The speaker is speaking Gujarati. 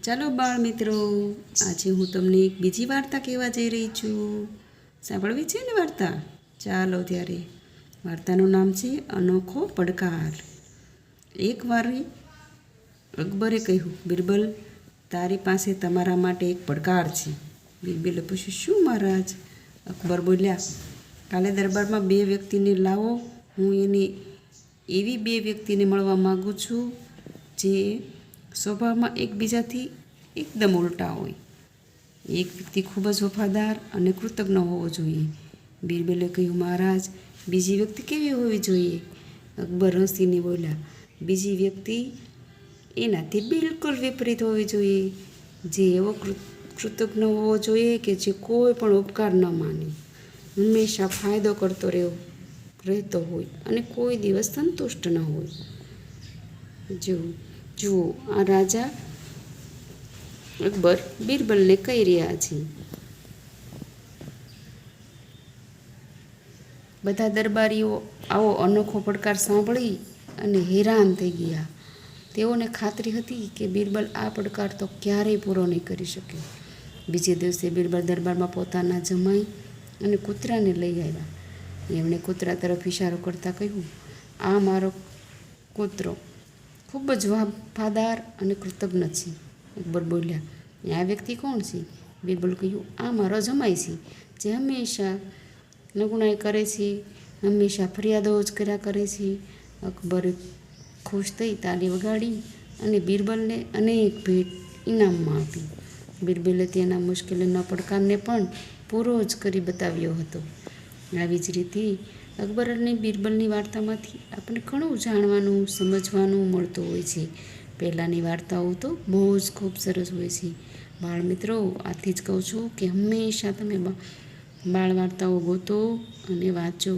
ચાલો બાળ મિત્રો, આજે હું તમને એક બીજી વાર્તા કહેવા જઈ રહી છું. સાંભળવી છે ને વાર્તા? ચાલો ત્યારે. વાર્તાનું નામ છે અનોખો પડકાર. એકવાર અકબરે કહ્યું, બિરબલ, તારી પાસે તમારા માટે એક પડકાર છે. બિરબલે પૂછ્યું, શું મહારાજ? અકબર બોલ્યા, કાલે દરબારમાં 2 વ્યક્તિને લાવો. હું એવી 2 વ્યક્તિને મળવા માગું છું જે સ્વભાવમાં એકબીજાથી એકદમ ઉલટા હોય. એક વ્યક્તિ ખૂબ જ વફાદાર અને કૃતજ્ઞ હોવો જોઈએ. બિરબલે કહ્યું, મહારાજ, બીજી વ્યક્તિ કેવી હોવી જોઈએ? અકબર હસીને બોલ્યા, બીજી વ્યક્તિ એનાથી બિલકુલ વિપરીત હોવી જોઈએ. જે એવો કૃતજ્ઞ હોવો જોઈએ કે જે કોઈ પણ ઉપકાર ન માને, હંમેશા ફાયદો કરતો રહેતો હોય અને કોઈ દિવસ સંતુષ્ટ ન હોય. જુઓ આ રાજા અકબર બિરબલને કહી રહ્યા છે. બધા દરબારીઓ આવો અનોખો પડકાર સાંભળી અને હેરાન થઈ ગયા. તેઓને ખાતરી હતી કે બિરબલ આ પડકાર તો ક્યારેય પૂરો નહીં કરી શકે. બીજે દિવસે બિરબલ દરબારમાં પોતાના જમાઈ અને કૂતરાને લઈ આવ્યા. એમણે કૂતરા તરફ ઇશારો કરતાં કહ્યું, આ મારો કૂતરો ખૂબ જ વફાદાર અને કૃતજ્ઞ છે. અકબર બોલ્યા, આ વ્યક્તિ કોણ છે? બિરબલ કહ્યું, આ મારો જમાઈ છે, જે હંમેશા નગુણાઈ કરે છે, હંમેશા ફરિયાદો જ કર્યા કરે છે. અકબરે ખુશ થઈ તાળી વગાડી અને બિરબલને અનેક ભેટ ઇનામમાં આપી. બિરબલે તેના મુશ્કેલીના પડકારને પણ પૂરો જ કરી બતાવ્યો હતો. આવી જ રીતે અકબર અને બિરબલની વાર્તામાંથી આપણે ઘણું જાણવાનું, સમજવાનું મળતું હોય છે. પહેલાંની વાર્તાઓ તો બહુ જ ખૂબ સરસ હોય છે. બાળ મિત્રો, આથી જ કહું છું કે હંમેશા તમે બાળ વાર્તાઓ ગોતો અને વાંચો.